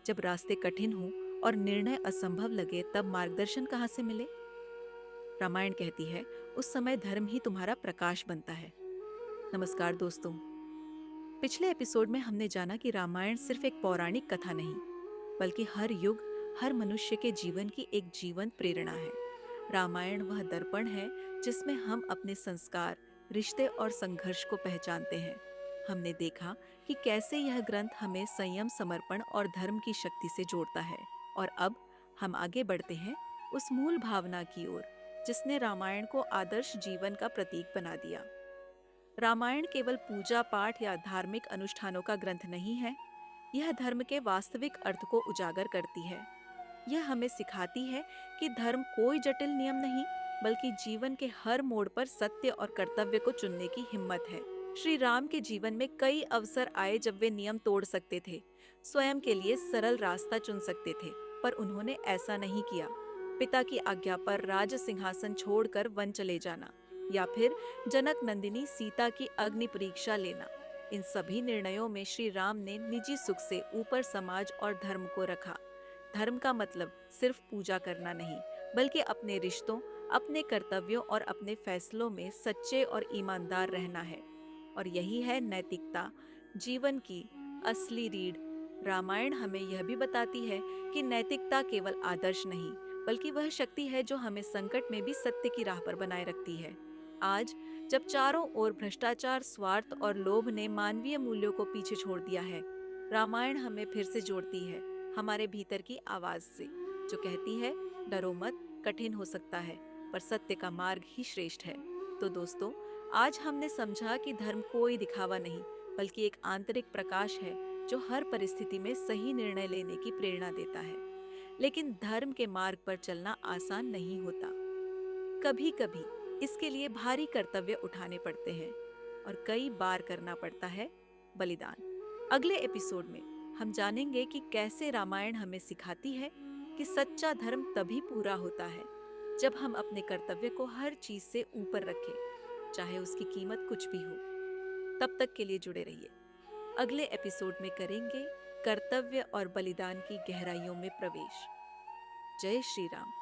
जब रास्ते कठिन हों और निर्णय असंभव लगे तब मार्गदर्शन कहाँ से मिले? रामायण कहती है, उस समय धर्म ही तुम्हारा प्रकाश बनता है। नमस्कार दोस्तों, पिछले एपिसोड में हमने जाना कि रामायण सिर्फ एक पौराणिक कथा नहीं, बल्कि हर युग, हर मनुष्य के जीवन की एक जीवंत प्रेरणा है। रामायण वह दर्पण है जिसमें हम अपने संस्कार, रिश्ते और संघर्ष को पहचानते हैं। हमने देखा कि कैसे यह ग्रंथ हमें संयम, समर्पण और धर्म की शक्ति से जोड़ता है। और अब हम आगे बढ़ते हैं उस मूल भावना की ओर जिसने रामायण को आदर्श जीवन का प्रतीक बना दिया। रामायण केवल पूजा पाठ या धार्मिक अनुष्ठानों का ग्रंथ नहीं है, यह धर्म के वास्तविक अर्थ को उजागर करती है। यह हमें सिखाती है कि धर्म कोई जटिल नियम नहीं, बल्कि जीवन के हर मोड़ पर सत्य और कर्तव्य को चुनने की हिम्मत है। श्री राम के जीवन में कई अवसर आए जब वे नियम तोड़ सकते थे, स्वयं के लिए सरल रास्ता चुन सकते थे, पर उन्होंने ऐसा नहीं किया। पिता की आज्ञा पर राज सिंहासन छोड़कर वन चले जाना, या फिर जनक नंदिनी सीता की अग्नि परीक्षा लेना, इन सभी निर्णयों में श्री राम ने निजी सुख से ऊपर समाज और धर्म को रखा। धर्म का मतलब सिर्फ पूजा करना नहीं, बल्कि अपने रिश्तों, अपने कर्तव्यों और अपने फैसलों में सच्चे और ईमानदार रहना है। और यही है नैतिकता, जीवन की असली रीढ़। रामायण हमें यह भी बताती है कि नैतिकता केवल आदर्श नहीं, बल्कि वह शक्ति है जो हमें संकट में भी सत्य की राह पर बनाए रखती है। आज जब चारों ओर भ्रष्टाचार, स्वार्थ और लोभ ने मानवीय मूल्यों को पीछे छोड़ दिया है, रामायण हमें फिर से जोड़ती है हमारे भीतर की आवाज से, जो कहती है, डरो मत, कठिन हो सकता है, पर सत्य का मार्ग ही श्रेष्ठ है। तो दोस्तों, आज हमने समझा कि धर्म कोई दिखावा नहीं, बल्कि एक आंतरिक प्रकाश है जो हर परिस्थिति में सही निर्णय लेने की प्रेरणा देता है। लेकिन धर्म के मार्ग पर चलना आसान नहीं होता। कभी कभी इसके लिए भारी कर्तव्य उठाने पड़ते हैं और कई बार करना पड़ता है बलिदान। अगले एपिसोड में हम जानेंगे कि कैसे रामायण हमें सिखाती है कि सच्चा धर्म तभी पूरा होता है जब हम अपने कर्तव्य को हर चीज से ऊपर रखें, चाहे उसकी कीमत कुछ भी हो। तब तक के लिए जुड़े रहिए। अगले एपिसोड में करेंगे कर्तव्य और बलिदान की गहराइयों में प्रवेश। जय श्री राम।